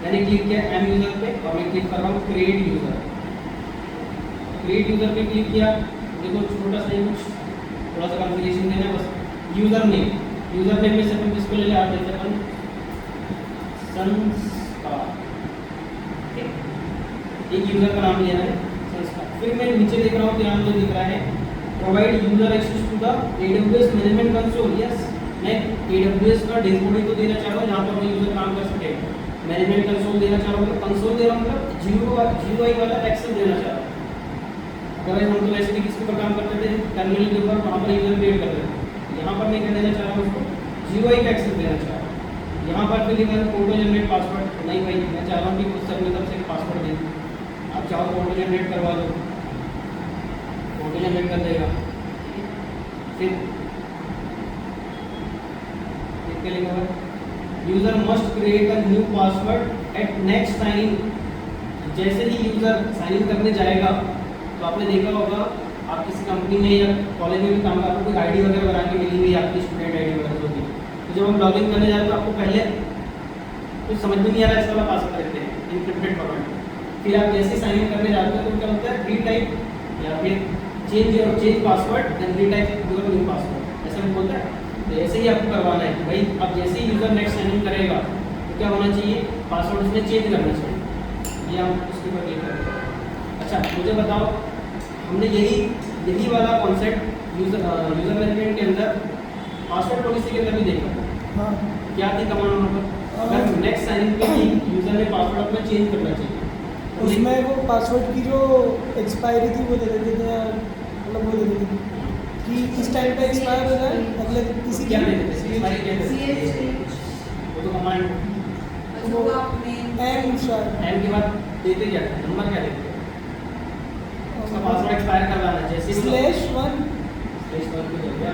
मैंने क्लिक किया M user पे और मैं क्लिक कर रहा हूँ क्रिएट यूज़र। क्रिएट यूज़र पे क्लिक किया, देखो छोटा सा ही कुछ थोड़ा सा कॉन्फ़िगरेशन देना है बस। यूज़र नेम में से अपन किसको ले आते हैं अपन संस्कार, एक यूज़र का नाम लिया है संस्कार। फिर मैं नीचे देख रहा हूँ तो यहाँ मुझे दिख रहा है provide user access to the AWS management console. Yes, मैं AWS का डेस्कटॉप तो देना चाह रहा हूँ जहाँ पर मैं यूज़र काम कर सके। मैनेजमेंट कंसोल देना चाह रहा हूँ, कंसोल दे रहा हूँ मतलब GUI वाला एक्सेस देना चाह रहा हूँ। अगर हम तो वैसे भी किसके ऊपर काम करते थे टर्मिनल के ऊपर, वहाँ पर यूज़र क्रिएट करते थे। यहाँ पर मैं क्या देना चाह रहा हूँ उसको GUI का एक्सेस देना चाह रहा हूँ। यहाँ पर फिर लिखा है फोटो जनरेट पासवर्ड। नहीं भाई, मैं चाह रहा हूँ कि खुद से अपनी तरफ से पासवर्ड दें। आप चाहो फोटो जनरेट करवा दो, फोटो जनरेट कर देगा। फिर user must create a new password at next sign in. जैसे ही यूज़र साइन इन करने जाएगा तो आपने देखा होगा आप किसी कंपनी में या कॉलेज में भी काम कर रहे हो, कोई आईडी वगैरह बना के मिली हुई है आपकी स्टूडेंट आईडी वगैरह होती है। तो जब हम लॉगिन करने जाते हैं तो आपको पहले कुछ समझ में नहीं आ रहा है, ऐसा वाला पासवर्ड रखते हैं इनक्रिप्टेड फॉर्मेट। फिर आप जैसे साइन इन करने जाते हैं तो क्या होता है रीटाइप या फिर change password then retype your new password, ऐसा भी बोलता है। तो ऐसे ही आपको करवाना है कि भाई अब जैसे ही यूज़र नेक्स्ट साइन इन करेगा तो क्या होना चाहिए, पासवर्ड उसने चेंज करना चाहिए। ये हम उसके ऊपर क्लिक करेंगे। अच्छा मुझे बताओ, हमने यही वाला कॉन्सेप्ट यूज़र मैनेजमेंट के अंदर पासवर्ड पॉलिसी के अंदर भी देखा। हाँ, क्या थी कमांड वहाँ पर, अगर नेक्स्ट साइन इन पे ही यूज़र ने पासवर्ड अपना चेंज करना चाहिए उसमें वो पासवर्ड की जो एक्सपायरी थी वो दे देते थे, मतलब वो दे देते थे कि इस टाइम पे एक्सपायर हो जाए, अगले किसी क्या देते थे एक्सपायरी क्या देते थे, वो तो कमांड एम शायद एम के बाद देते क्या थे, नंबर क्या देते थे, उसका पासवर्ड एक्सपायर करवाना है। जैसे /1 /1 पे हो गया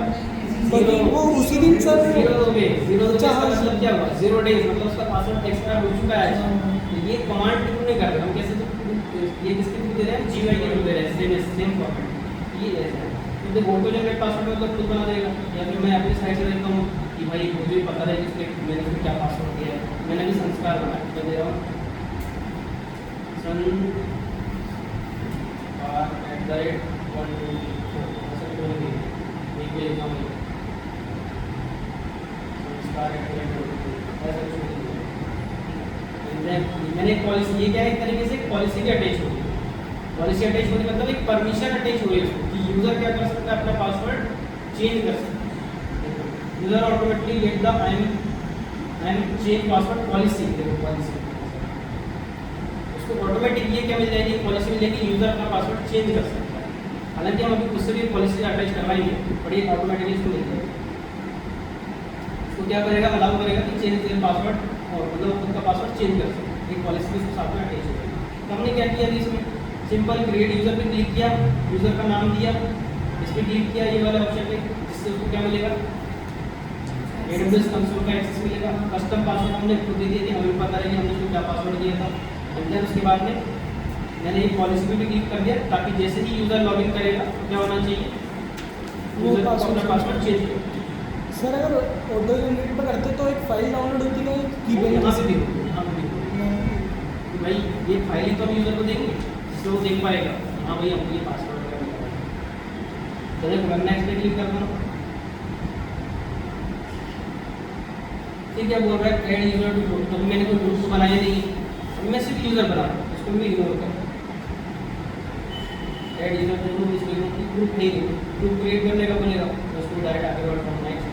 बाकी वो उसी दिन सर जीरो हो गए। जीरो अच्छा, का हाँ, मतलब क्या हुआ, 0 डेज मतलब उसका पासवर्ड एक्सपायर हो चुका है। तो ये कमांड के थ्रू नहीं कर रहे हम, कैसे ये किसके थ्रू दे रहे हैं, GUI के थ्रू दे रहे हैं, सेम फॉर्मेट। ये ऐसा है तो फोटो जनरेट पासवर्ड मतलब खुद बना देगा, या फिर मैं अपनी साइड से देखता हूँ कि भाई मुझे भी पता है कि उसने मैंने उसमें क्या पासवर्ड दिया है। मैंने भी संस्कार बनाया तो दे रहा हूँ मैंने एक पॉलिसी, ये क्या है एक तरीके से पॉलिसी की अटैच होगी। पॉलिसी अटैच होने मतलब एक परमिशन अटैच हुई है उसको कि यूज़र क्या कर सकता है, अपना पासवर्ड चेंज कर सकता है। User automatically get the I am change password policy. देखो पॉलिसी उसको ऑटोमेटिक ये क्या मिल जाएगी, पॉलिसी मिलेगी, यूज़र अपना पासवर्ड चेंज कर सकता है। हालांकि हम अभी खुद से भी पॉलिसी अटैच करवाएंगे, बट ये ऑटोमेटिकली इसको मिल जाएगा। उसको क्या करेगा, अलाउ करेगा कि चेंज देयर पासवर्ड, और मतलब खुद का पासवर्ड चेंज कर सकते हैं। एक पॉलिसी के साथ में अटैच हो गई। तो हमने क्या किया अभी इसमें सिंपल क्रिएट यूज़र पे क्लिक किया, यूज़र का नाम दिया, इस पर क्लिक किया, ये वाला ऑप्शन पे, जिससे उसको क्या मिलेगा, AWS कंसोल का एक्सेस मिलेगा। कस्टम पासवर्ड हमने खुद दे दिए थे, हमें पता है कि हमने उसको क्या पासवर्ड दिया था। एंड देन उसके बाद में मैंने एक पॉलिसी पे भी क्लिक कर दिया ताकि जैसे ही यूज़र लॉगिन करेगा तो क्या होना चाहिए, यूज़र को अपना पासवर्ड चेंज कर। सर अगर ऑटो जनरेट पर करते तो एक फाइल डाउनलोड होती है की यहाँ से भी होगी, यहाँ पे भी होगी। भाई ये फाइल ही तो हम यूज़र को देंगे जिससे वो देख पाएगा हाँ भाई हमको ये पासवर्ड वगैरह। तो देखो मैं नेक्स्ट पे क्लिक करता हूँ, ठीक है, बोल रहा है ऐड यूज़र टू ग्रुप। तो मैंने कोई ग्रुप तो बनाया नहीं, अब मैं सिर्फ यूज़र बना रहा हूँ, इसको मैं इग्नोर कर। ऐड यूज़र टू ग्रुप, इसको ग्रुप नहीं दूँ, ग्रुप क्रिएट करने का बोलेगा तो उसको डायरेक्ट आगे बढ़ता हूँ नेक्स्ट।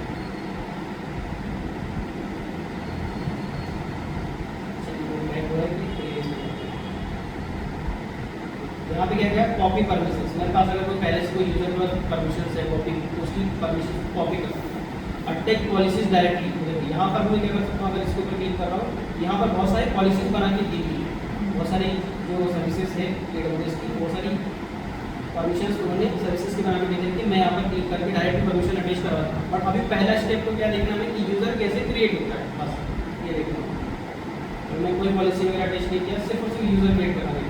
यहाँ पे क्या क्या कॉपी परमिशंस, मेरे पास अगर कोई पहले से कोई यूजर के पास परमिशंस है कॉपी, उसकी परमिशन कॉपी कर सकता हूँ। अटैच पॉलिसीज डायरेक्टली यहाँ पर मैं क्या कर सकता हूँ, अगर इसके ऊपर क्लिक कर रहा हूँ, यहाँ पर बहुत सारी पॉलिसीज बना के दी हुई है, बहुत सारी जो सर्विसेज है AWS की, बहुत सारी परमिशंस उन्होंने सर्विसेज के बना के दे दी कि मैं यहाँ पर क्लिक करके डायरेक्ट परमिशन अटैच करवाता हूँ। बट अभी पहला स्टेप तो क्या देखना है कि यूज़र कैसे क्रिएट होता है, बस ये देखना। तो मैं कोई पॉलिसी वगैरह अटैच नहीं किया, सिर्फ उसको यूज़र क्रिएट करना है।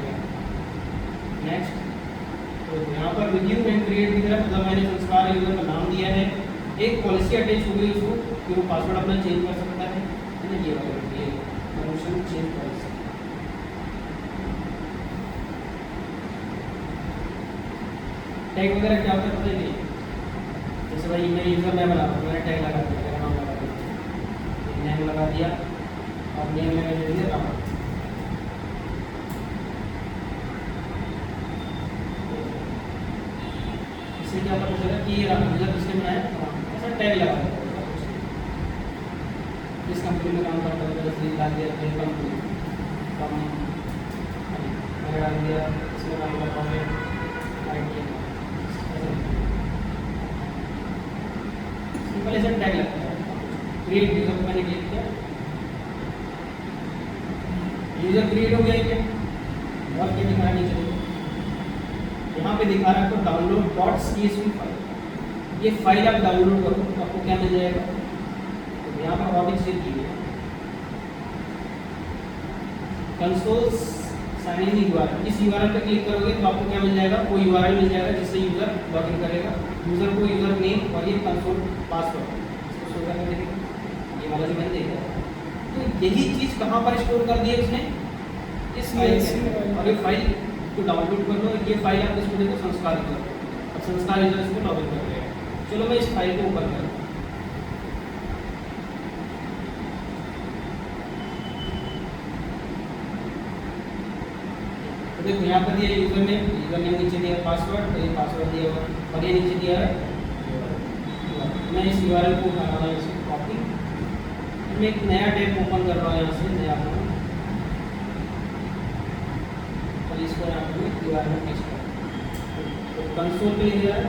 नेक्स्ट, तो यहाँ पर रिव्यू एंड क्रिएट दिख रहा है, मतलब मैंने संस्कार यूज़र का नाम दिया है, एक पॉलिसी अटैच हो गई उसको कि वो पासवर्ड अपना चेंज कर सकता है ना, ये वाला परमिशन चेंज पॉलिसी। टैग वगैरह क्या होता है पता ही नहीं। जैसे भाई मैं यूज़र नेम बना रहा हूँ, मैंने टैग लगा दिया, मेरा नाम लगा दिया, नेम लगा दिया और नेम में मैंने दे दिया राम। इससे क्या पता चला कि ये यूज़र किसने बनाया, ऐसा टैग लगा दिया। इस कंपनी में काम करता है तो डाल दिया अपनी कंपनी कम, मैंने डाल दिया इसमें काम करता हूँ सिंपल ऐसा टैग लगता है। क्रिएट यूज़र को मैंने क्लिक किया, यूज़र क्रिएट हो गया क्या, और क्या दिखा नहीं चाहिए, यहाँ पे दिखा रहा है आपको डाउनलोड .csv फाइल। ये फाइल आप डाउनलोड करो तो आपको क्या मिल जाएगा, तो यहाँ पर और भी चीज़ की है कंसोल साइन इन यूआरएल। इस यूआरएल पे क्लिक करोगे तो आपको क्या मिल जाएगा, वो यूआरएल मिल जाएगा जिससे यूज़र लॉगिन करेगा। यूज़र को यूज़र नेम और ये कंसोल पासवर्ड इसको शो करके देखेंगे, ये वाला जो मैंने देखा। तो यही चीज़ कहाँ पर स्टोर कर दी है उसने, इस फाइल में। और ये फाइल को डाउनलोड कर लो, ये फाइल आप इसको देखो संस्कार यूज़र, अब संस्कार यूज़र इसको लॉगिन कर देगा। चलो मैं इस फाइल को ओपन करूँ, तो देखो यहाँ पर दिया यूज़र नेम नीचे दिया पासवर्ड, तो ये पासवर्ड दिया हुआ और ये नीचे दिया है। मैं इस यूआरएल को उठा रहा हूँ, इसको कॉपी, मैं एक नया टैब ओपन कर रहा हूँ यहाँ से, नया और इसको यहाँ पर यूआरएल पेस्ट कर, तो कंसोल पे ले जाए,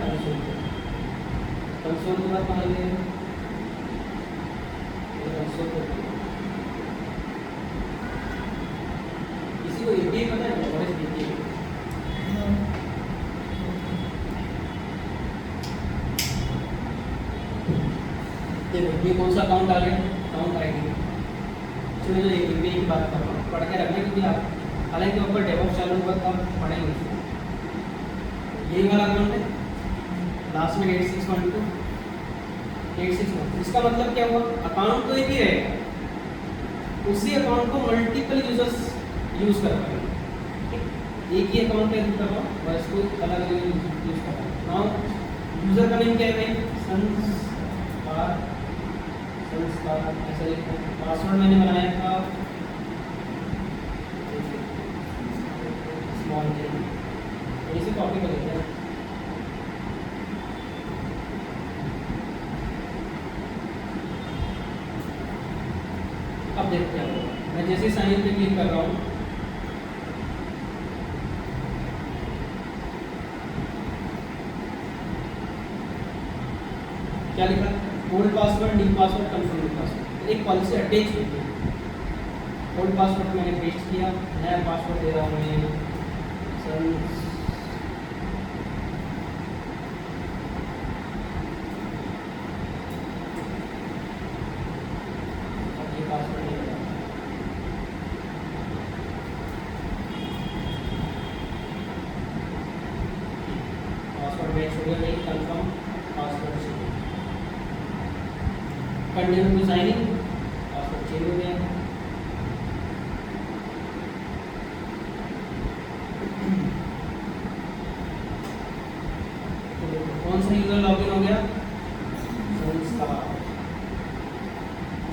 कंसोल के बाद कहाँ ले कंसोल पे, किसी को एपीआई पता है क्या, और एपीआई देखो ये कौन सा अकाउंट आ गया, अकाउंट आएगी। चलो जो एपीआई की बात कर रहा हूँ, पढ़ के रखना क्योंकि आप हालांकि ऊपर डेवलप चालू हुआ तो आप पढ़ेंगे उसको। यही वाला अकाउंट है, लास्ट में 8612 8612, इसका मतलब क्या हुआ, अकाउंट तो एक ही रहेगा, उसी अकाउंट को मल्टीपल यूजर्स यूज़ कर पाएंगे। एक ही अकाउंट है कर रहा हूँ और इसको अलग अलग यूज़ कर रहा हूँ। नाउ यूज़र का नेम क्या है भाई, संस्कार ऐसा लिखा है। पासवर्ड मैंने बनाया था स्मॉल j, इसे कॉपी कर लेते हैं। अब देखते हैं, मैं जैसे साइन इन पे क्लिक कर रहा हूँ, क्या लिखा, old password, new password, confirm password, एक पॉलिसी अटैच होती है। ओल्ड पासवर्ड मैंने पेस्ट किया, नया पासवर्ड दे रहा हूँ मैं पासवर्ड मैच हो गया, नहीं कंफर्म पासवर्ड से continue to sign in, password change हो गया। कौन सा यूजर लॉगिन हो गया,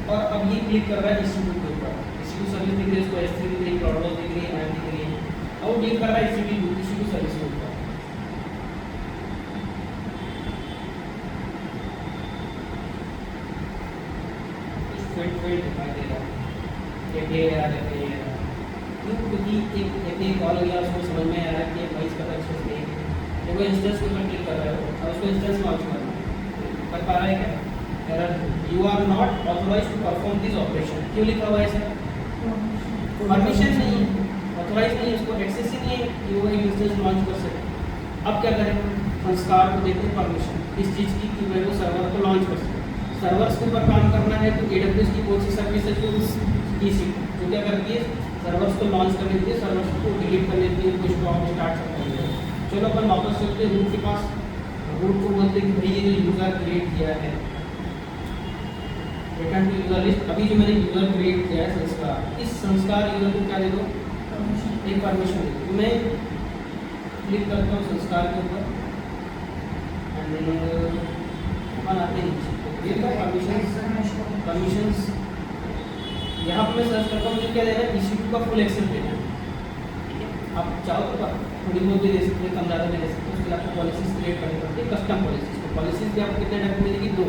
और अब ये क्लिक कर रहा है इंस्टीट्यूट के ऊपर, इंस्टीट्यूट सर्विस दिख रही है, इसको S3 दिख रही है, क्लाउड दिख रही है, IAM दिख रही है, अब वो क्लिक कर रहा है इंस्टीट्यूट सर्विस के ऊपर। दिखाई दे रहा है क्योंकि एक कॉल गया, उसको समझ में आ रहा है कि भाई इसका एक्सेस नहीं है, जब वो इंस्टेंस के ऊपर क्लिक कर रहे हो और उसको इंस्टेंस लॉन्च कर पा रहा है क्या, error you are not authorized to perform this operation. क्यों लिखा हुआ है सर, परमिशन नहीं है, ऑथोराइज नहीं है, उसको एक्सेस ही नहीं है कि वो एक इंस्टेंस लॉन्च कर सके। अब क्या करें, संस्कार को देते हैं परमिशन इस चीज़ की कि मैं वो सर्वर को लॉन्च कर सके। सर्वर्स के ऊपर काम करना है तो AWS की कौन सी सर्विस है, जो EC2 जो क्या करती है, सर्वर्स को लॉन्च कर देती है, सर्वर्स को डिलीट कर देती है, कुछ स्टॉप स्टार्ट कर देती है। चलो अपन वापस चलते हैं रूट के पास, रूट को बोलते हैं कि भाई ये जो यूज़र क्रिएट किया है, रिटर्न टू यूज़र लिस्ट, अभी जो मैंने यूज़र क्रिएट किया है संस्कार, इस संस्कार यूज़र को क्या दे दो, एक परमिशन दे दो। मैं क्लिक करता हूँ संस्कार के ऊपर, अपन आते हैं परमिशंस। यहाँ पर मैं सर्च करता हूँ, मुझे क्या देना है, EC2 का फुल एक्सेस देना है। ठीक है, आप चाहो तो थोड़ी बहुत भी दे सकते हैं, कम ज़्यादा भी दे सकते हैं। उसके लिए आपको पॉलिसीज क्रिएट करनी पड़ती है, कस्टम पॉलिसीज। तो पॉलिसीज भी आपको कितने टाइप मिलेगी, 2।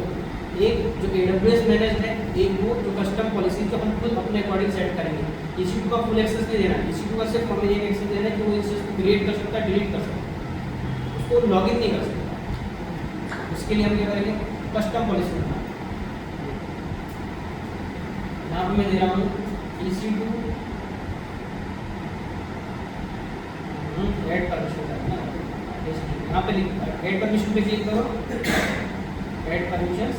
एक जो AWS मैनेज है, एक वो जो कस्टम पॉलिसीज जो हम खुद अपने अकॉर्डिंग सेट करेंगे। EC2 का फुल एक्सेस नहीं देना है, EC2 का सिर्फ हमें एक एक्सेस देना है कि वो इंस्टेंस को क्रिएट कर सकता है, डिलीट कर सकता है, उसको लॉगिन नहीं कर सकता। उसके लिए हम क्या करेंगे, कस्टम पॉलिसी बनाना। यहाँ पर मैं दे रहा हूँ EC2 ऐड परमिशन करना। यहाँ पे ऐड परमिशन पे क्लिक करो, ऐड परमिशंस।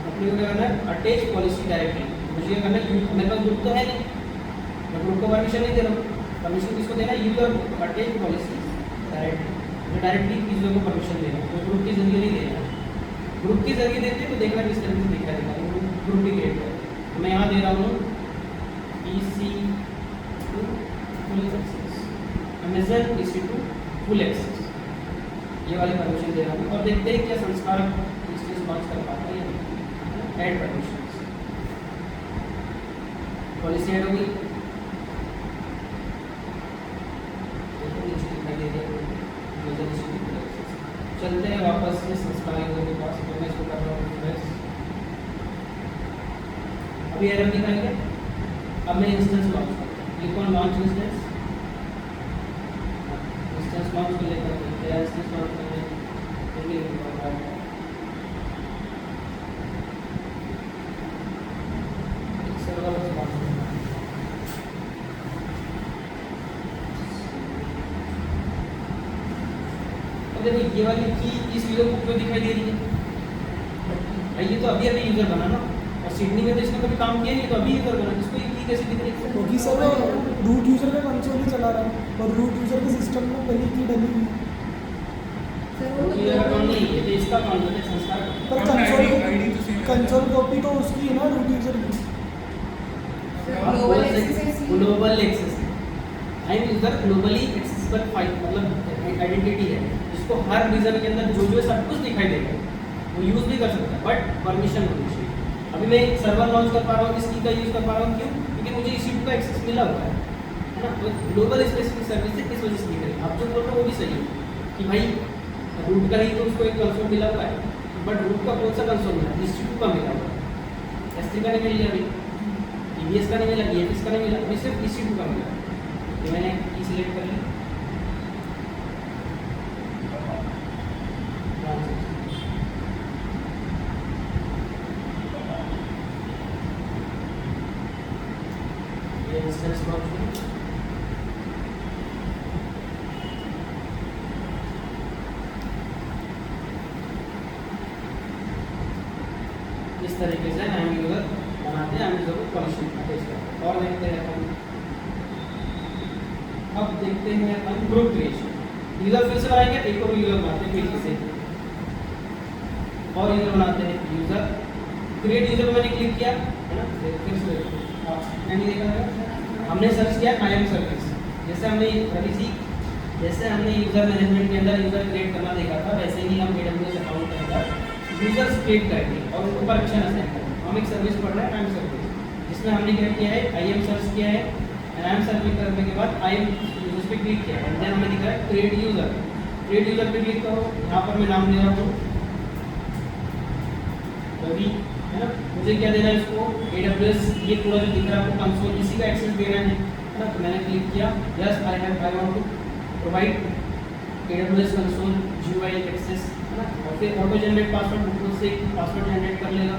अपने को क्या करना है, अटैच पॉलिसी डायरेक्टली। मुझे क्या करना है, मेरे पास ग्रुप तो है नहीं, मैं ग्रुप को परमिशन नहीं दे रहा हूँ। परमिशन किसको देना है, यूजर को। अटैच पॉलिसी डायरेक्टली, मैं डायरेक्टली यूजर को परमिशन दे रहा हूँ, तो ग्रुप के जरिए नहीं दे रहा। ग्रुप के जरिए देते तो देखना किस तरह से दिखा देगा, ग्रुप ही क्रिएट कर। मैं यहाँ दे रहा हूँ EC2 full access, Amazon EC2 full access, ये वाली परमिशन दे रहा हूँ। और देखते हैं क्या संस्कार इंस्टेंस लॉन्च कर पाता है या नहीं। ऐड परमिशन, पॉलिसी ऐड हो गई। चलते हैं वापस से संस्कार यूजर के पास। तो मैं इसको कर रहा हूँ रिफ्रेश, अभी एरर दिखाएंगे। अब मैं इंस्टेंस लॉन्च करता हूँ, click on launch instance launch कर लेता हूँ। इंस्टेंस लॉन्च कर लेते देखो, ये वाली की इस यूजर को क्यों दिखाई दे रही है भाई, ये तो अभी यूजर बना ना, और सिडनी में तो इसने कभी काम किया नहीं, तो अभी यूजर बना, इसको ये की कैसे दिख रही है? क्योंकि सर रूट यूजर का कंसोल ही चला रहा है, और रूट यूजर के सिस्टम में पहले की डली हुई यूजर अकाउंट नहीं है, तो इसका अकाउंट है संस्कार का। पर कंसोल कॉपी तो उसकी है ना, रूट यूजर की। Global access, IAM user globally accessible file, मतलब आइडेंटिटी है जिसको हर रीजन के अंदर जो सब कुछ दिखाई देगा, वो यूज़ भी कर सकता है, बट परमिशन होनी चाहिए। अभी मैं सर्वर लॉन्च कर पा रहा हूँ, किस की का यूज़ कर पा रहा हूँ, क्यों? क्योंकि मुझे EC2 का एक्सेस मिला हुआ है ना। तो ग्लोबल स्पेसिफिक सर्विस से किस वजह से नहीं करें, आप जो बोल रहे हो वो भी सही है कि भाई रूट का ही तो उसको एक कंसोल मिला हुआ है, बट रूट का कौन सा कंसोल मिला, EC2 का मिला हुआ है। S3 का नहीं मिला, अभी EBS का नहीं मिला, EFS का नहीं मिला, अभी सिर्फ EC2 का मिला। तो मैंने की सिलेक्ट कर लिया, इंस्टेंस लॉन्च करूँ। इस तरीके से हम यूजर बनाते हैं, हम यूजर को पॉलिसी अटैच करते हैं। और देखते हैं अपन, अब देखते हैं अपन ग्रुप क्रिएशन। यूजर फिर से बनाएंगे, एक और यूजर बनाते हैं फिर से, और यूजर बनाते हैं। यूजर क्रिएट यूजर पे मैंने क्लिक किया है ना, फिर से मैंने देखा हमने सर्च किया IAM सर्विस, जैसे हमने यूजर मैनेजमेंट के अंदर यूजर क्रिएट करना देखा था, वैसे ही हम AWS अकाउंट के अंदर यूजर्स क्रिएट करेंगे और उनको परमिशन असाइन करेंगे। हम एक सर्विस पढ़ रहे हैं IAM सर्विस, जिसमें हमने क्या किया है, IAM सर्च किया है। IAM सर्च करने के बाद IAM यूजर्स पे क्लिक किया है, देन हमें दिख रहा है क्रिएट यूजर। क्रिएट यूजर पे क्लिक करो, यहाँ पर मैं नाम दे रहा हूँ रवि, है ना। मुझे क्या देना है इसको, AWS, ये पूरा जो दिख रहा है आपको कंसोल, इसी का एक्सेस देना है ना। तो मैंने क्लिक किया, yes I want to provide AWS console GUI access, है ना। और फिर ऑटो जनरेट पासवर्ड, खुद से पासवर्ड जनरेट कर लेगा।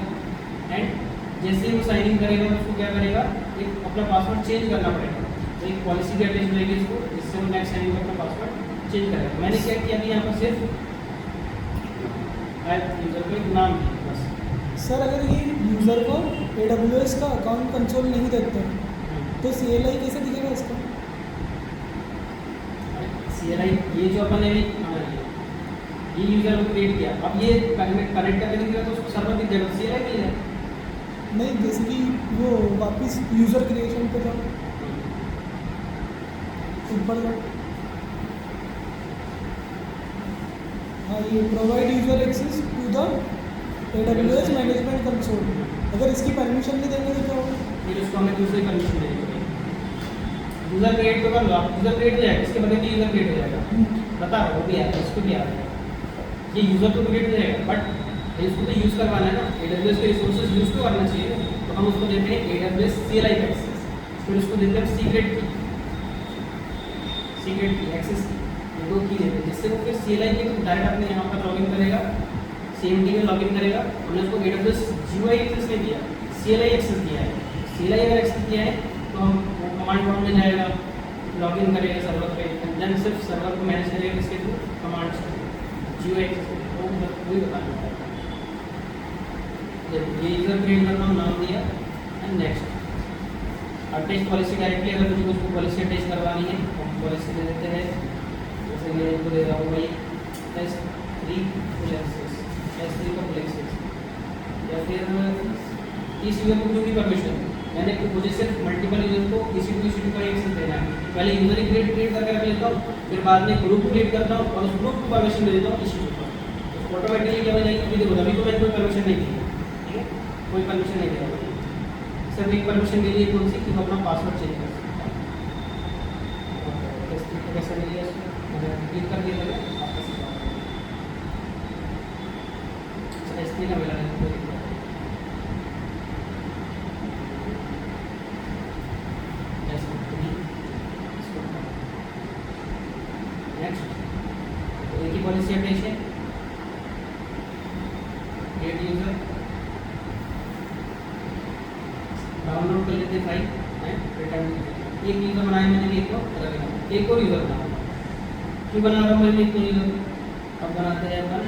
एंड जैसे ही वो साइन इन करेगा तो उसको क्या करेगा, एक अपना पासवर्ड चेंज करना पड़ेगा, तो एक पॉलिसी भी अटैच रहेगी इसको, जिससे वो नेक्स्ट साइन इन अपना पासवर्ड चेंज करेगा। मैंने क्या किया, अभी यहाँ पर सिर्फ यूजर को एक नाम दिया बस। सर अगर ये यूज़र को AWS का अकाउंट कंसोल नहीं देते तो CLI कैसे दिखेगा इसका? CLI ये जो अपन ने ये यूजर को क्रिएट किया, अब ये कनेक्ट करके दिखेगा तो उसको सर्वर दिख जाएगा, CLI मिल जाएगा। नहीं, जैसे कि वो वापस यूज़र क्रिएशन पे जाओ, ऊपर जाओ, हाँ ये provide user access to the AWS management console, अगर इसकी परमिशन नहीं देंगे तो क्या होगा? फिर उसको हमें दूसरी परमिशन देनी पड़ेगी। यूज़र क्रिएट तो कर लो आप, यूज़र क्रिएट हो जाएगा, इसके बगैर भी यूज़र क्रिएट हो जाएगा, बता रहा हूँ, वो भी आ रहा है, इसको भी आ रहा है। ये यूज़र तो क्रिएट हो जाएगा, बट इसको तो यूज़ करवाना है ना, AWS के रिसोर्सेज यूज़ तो करना चाहिए, तो हम उसको देते हैं AWS CLI का एक्सेस, फिर उसको देते हैं सीक्रेट की एक्सेस की, ये दो की देते हैं, जिससे वो फिर CLI के डायरेक्ट अपने यहाँ पर लॉगिन करेगा, CMD में लॉगिन करेगा। हमने उसको AWS GUI एक्सेस नहीं दिया, CLI एक्सेस दिया है। CLI अगर एक्सेस दिया है तो हम वो कमांड प्रॉम्प्ट में जाएगा, लॉगिन करेगा सर्वर पे, देन सिर्फ सर्वर को मैनेज करेगा किसके थ्रू, कमांड्स GUI एक्सेस वो वही बताना है। ये यूज़र क्रिएट करना हम नाम दिया and next. Attach policy directly अगर मुझे उसको पॉलिसी अटैच करवानी है तो हम पॉलिसी दे देते हैं, जैसे मैं इनको दे रहा हूँ भाई S3 फुल एक्सेस, S3 का फुल एक्सेस, या फिर इस यूज़र को क्यों की परमिशन, मैंने मुझे सिर्फ मल्टीपल यूज़र को EC2 का एक्सेस देना है, पहले यूज़र ही क्रिएट करके रख लेता हूँ, फिर बाद में ग्रुप क्रिएट करता हूँ और उस ग्रुप को परमिशन दे देता हूँ EC2 पर, तो ऑटोमेटिकली क्या हो जाएगी, अभी देखो अभी तो मैंने कोई परमिशन नहीं दी, ठीक है, कोई परमिशन नहीं दिया, सिर्फ एक परमिशन के लिए कौन सी कि वो अपना पासवर्ड चेंज कर सकता है। कैसे मिली है उसको मैंने क्लिक कर दिया था आपका S3 का मिला है, नेक्स्ट एक ही पॉलिसी अटैच है, गेट यूजर डाउनलोड कर लेते फाइल है, रिटर्न एक यूजर बनाया मैंने, एक को एक और यूजर बना, क्यों बना रहा हूँ मैंने एक यूजर, अब बनाते हैं अपन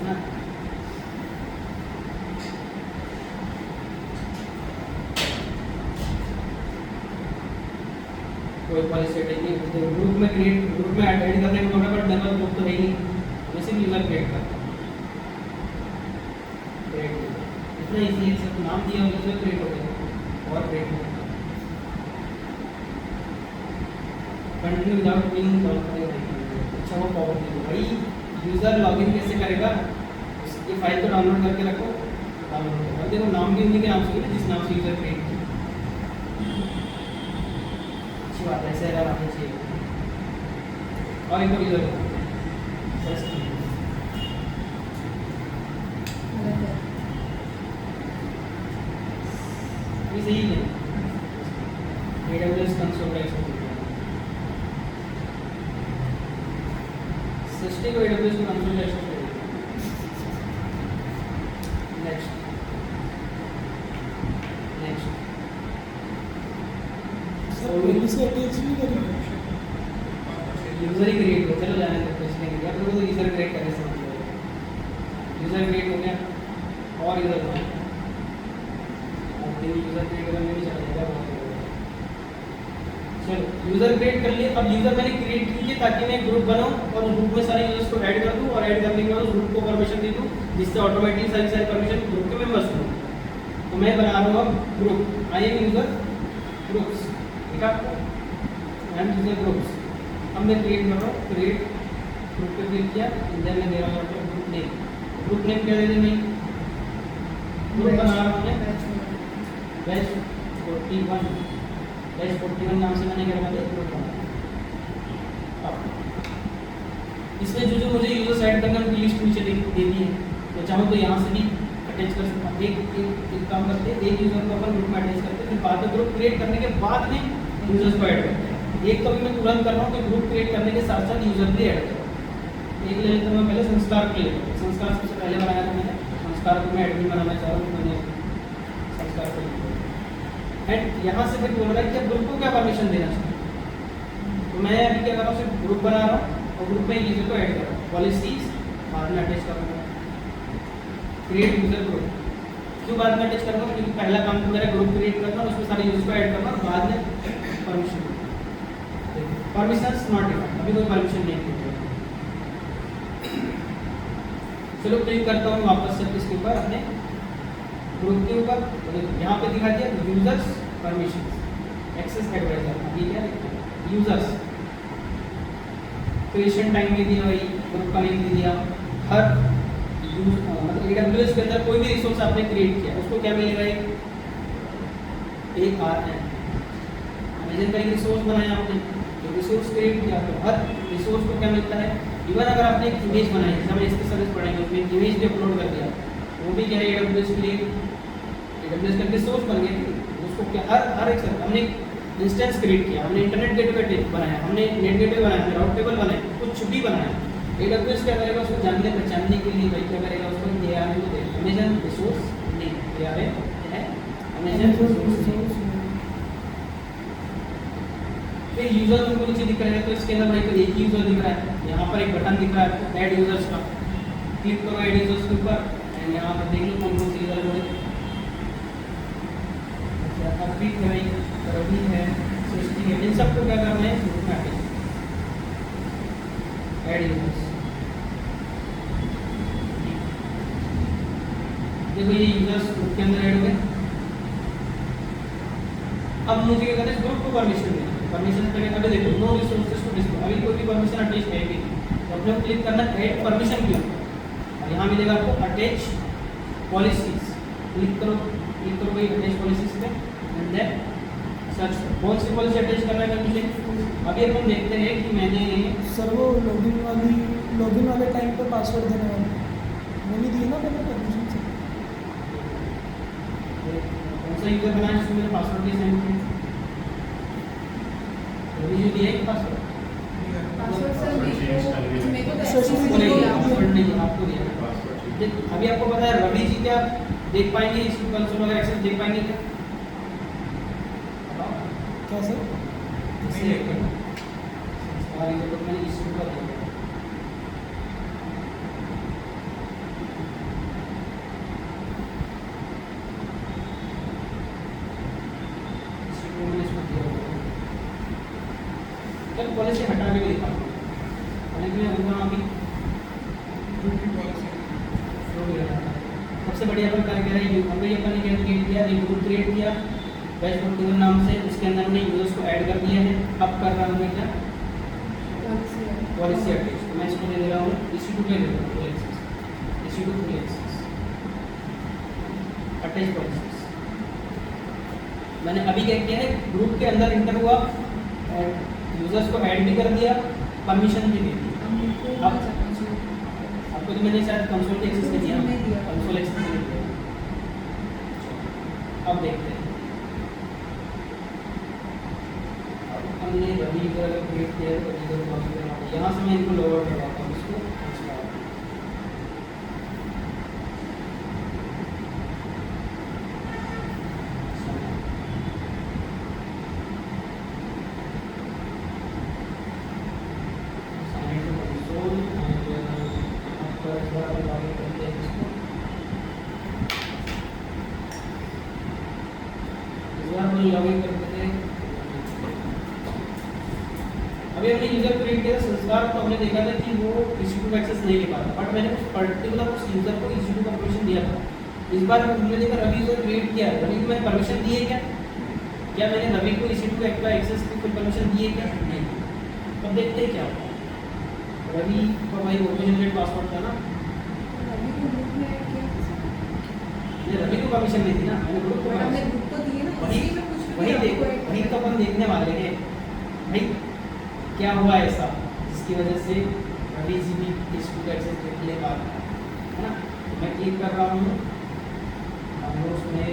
ना कोई पॉलिसी अटैच नहीं, ग्रुप में ऐड करने को बोला, बट मेरे ग्रुप तो है ही नहीं, वैसे यूजर क्रिएट करता हूँ, इतना इजी है, सब नाम दिया यूजर क्रिएट हो गया और क्रिएट हो गया। कंटिन्यू विदाउट बीइंग डाउन करेगा, अच्छा वो पॉवर दे भाई, यूजर लॉगिन कैसे करेगा, ये फाइल तो डाउनलोड करके रखो, डाउनलोड करो, और देखो नाम भी उन्हीं के नाम से है जिस नाम से यूजर क्रिएट किया, अच्छी बात है, ऐसे एरर आना चाहिए। और एक यूजर ये सही है, AWS कंसोल का एक्सेस सृष्टि को AWS को कंसोल का एक्सेस दे देते हैं। नेक्स्ट पॉलिसी अटैच भी करेंगे, यूजर ही क्रिएट हो, चलो जाने दो, कुछ नहीं किया, तो यूजर क्रिएट करने से मतलब यूजर क्रिएट हो गया और यूजर बना, अब यूजर क्रिएट करने में चला जाएगा बहुत। चलो यूजर क्रिएट कर लिए, अब यूजर मैंने क्रिएट कीजिए ताकि मैं ग्रुप बनाऊं और उस ग्रुप में सारे यूजर्स को ऐड कर दूं, और ऐड करने के बाद उस ग्रुप को परमिशन दे दूं, जिससे ऑटोमेटिकली सारी परमिशन ग्रुप के मेंबर्स को। तो मैं बना रहा हूँ अब group, I am user groups, ठीक है आपको, आई एम यूजर ग्रुप्स। अब मैं क्रिएट कर रहा हूँ, क्रिएट ग्रुप पे क्लिक किया, इधर मैं दे रहा हूँ ग्रुप नेम, ग्रुप नेम क्या दे दें, मैं ग्रुप बना रहा हूँ मैं बैच 41 नाम से मैंने क्या बना दिया, ग्रुप बना। इसमें जो मुझे यूजर्स ऐड करना उनकी लिस्ट नीचे दे दी है, तो चाहो तो यहाँ से भी अटैच कर सकता हूँ। एक काम करते हैं, एक यूजर को अपन ग्रुप में अटैच करते हैं, फिर बाद में ग्रुप क्रिएट करने के बाद में यूजर्स को ऐड करते हैं। एक तो अभी मैं तुरंत कर रहा हूँ कि ग्रुप क्रिएट करने के साथ साथ यूजर भी ऐड करूँ। एक ले लेता हूँ मैं पहले संस्कार को ले लेता हूँ, संस्कार सबसे पहले बनाया था मैंने, संस्कार को मैं एडमिन बनाना चाह रहा हूँ, मैंने संस्कार को एंड यहाँ से फिर बोल रहा है कि अब ग्रुप को क्या परमिशन देना चाहिए, तो मैं अभी क्या कर रहा हूँ, सिर्फ ग्रुप बना रहा हूँ और ग्रुप में यूजर को ऐड कर रहा हूँ, पॉलिसीज बाद में अटैच करूँगा, क्रिएट यूजर ग्रुप क्यों बाद में अटैच कर रहा हूँ, क्योंकि पहला काम तो मेरा ग्रुप क्रिएट करना, उसमें सारे यूजर को ऐड करना और बाद में परमिशन नॉट डिफाइंड, अभी कोई परमिशन नहीं दी। चलो क्लिक करता हूँ वापस से इसके ऊपर, अपने ग्रुप के ऊपर, यहाँ पे दिखा दिया यूजर्स परमिशन, एक्सेस एडवाइजर ये क्या लिखा है यूजर्स क्रिएशन टाइम भी दिया भाई ग्रुप का लिंक दिया हर मतलब AWS के अंदर कोई भी रिसोर्स आपने क्रिएट किया उसको क्या मिलेगा एक ARN अमेजन का एक रिसोर्स बनाया आपने एक रिसोर्स क्रिएट किया तो हर रिसोर्स को क्या मिलता है इवन अगर आपने एक इमेज बनाई जैसे हम इसके सर्विस पढ़ेंगे उसमें एक इमेज भी अपलोड कर दिया वो भी क्या है AWS के लिए AWS का रिसोर्स बन गया उसको क्या हर एक हमने इंस्टेंस क्रिएट किया हमने इंटरनेट गेटवे बनाया हमने नेट गेटवे बनाया हमने राउट टेबल बनाया कुछ भी बनाया AWS क्या करेगा उसको जानने पहचानने के लिए भाई क्या करेगा उसको ARN को दे अमेजन रिसोर्स नहीं ARN है अमेजन रिसोर्स फिर यूजर उनको नीचे दिख रहा है तो इसके अंदर भाई तो एक ही यूजर दिख रहा है यहाँ पर एक बटन दिख रहा है ऐड यूजर्स का क्लिक करो ऐड यूजर्स के ऊपर एंड यहाँ पर देख लो कौन कौन से यूजर होंगे अच्छा अर्पित है भाई रवि है सृष्टि है इन सबको क्या करना है ग्रुप में ऐड यूजर्स देखो ये यूजर्स ग्रुप के अंदर ऐड हो गए अब मुझे क्या करना है ग्रुप को परमिशन देना परमिशन करें अभी देखो नो रिसोर्सेज टू डिस्प्ले अभी कोई भी परमिशन अटैच है भी तो अपने को क्लिक करना है ऐड परमिशन के ऊपर और यहाँ मिलेगा आपको अटैच पॉलिसीज क्लिक करो भाई अटैच पॉलिसीज पे एंड देन सर्च कौन सी पॉलिसी अटैच करना है मुझे अभी अपन देखते हैं कि मैंने सर वो लॉगिन वाले टाइम पे पासवर्ड देने वाले मैंने दिए ना पहले परमिशन से कौन सा यूजर बनाया जिसमें मेरे पासवर्ड भी सेंड किया अभी जो दिया है पासवर्ड पासवर्ड सर मेरे को पासवर्ड नहीं दिया। पासवर्ड नहीं आपको दिया है अभी आपको पता है रवि जी क्या देख पाएंगे इसको कंसोल वगैरह एक्सेस देख पाएंगे क्या क्या सर इससे हमारी जरूरत मैंने इशू कर दिया कल पॉलिसी हटा के दिखा हालांकि मैं बोल रहा हूँ अभी सबसे बढ़िया अपन क्या कह रहे हैं हमने अपन ने क्या क्रिएट किया एक ग्रुप क्रिएट किया डैशबोर्ड टेबल नाम से उसके अंदर हमने यूजर्स को ऐड कर दिया है अब कर रहा हूँ मैं क्या पॉलिसी अटैच मैं इसको दे रहा हूँ इशू टू दे रहा हूँ full access issue to full access attach policies मैंने अभी क्या किया है ग्रुप के अंदर इंटर हुआ यूजर्स को ऐड भी कर दिया परमिशन भी दे दी अब आपको तो मैंने शायद कंसोल के एक्सेस दिया कंसोल एक्सेस नहीं दिया अब देखते हैं अब हमने रवि यूजर अगर क्रिएट किया है तो यूजर को यहाँ से मैं इनको लॉग आउट करवाता हूँ इसको लॉगिन करते थे अभी हमने यूजर क्रिएट किया संस्कार तो हमने देखा था कि वो EC2 का एक्सेस नहीं ले पाता बट मैंने उस पर्टिकुलर उस यूजर को EC2 का परमिशन दिया था इस बार हमने देखा रवि यूजर क्रिएट किया रवि को मैंने परमिशन दी है क्या मैंने रवि को EC2 का एक्सेस की कोई परमिशन दी है क्या नहीं अब देखते हैं क्या होता रवि का भाई ऑटो जनरेट पासवर्ड था ना रवि को परमिशन नहीं दी ना मैंने ग्रुप को वही तो अपन देखने वाले हैं भाई क्या हुआ ऐसा जिसकी वजह से रवि जी भी EC2 का एक्सेस ले पा रहे है ना मैं क्लिक कर रहा हूँ उसमें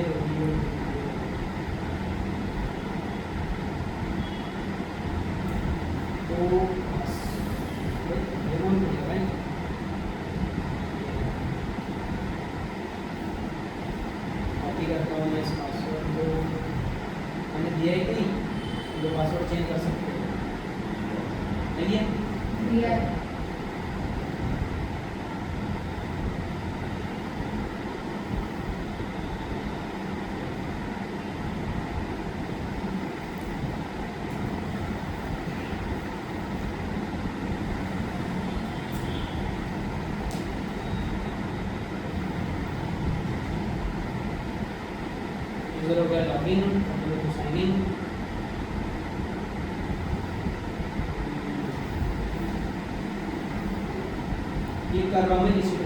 तो कॉपी करता हूँ मैं इस पासवर्ड को मैंने दिया ही नहीं जो पासवर्ड चेंज कर सकते हैं नहीं है यूजर हो गया लॉगिन साइन इन क्लिक कर रहा हूँ मैं इसी को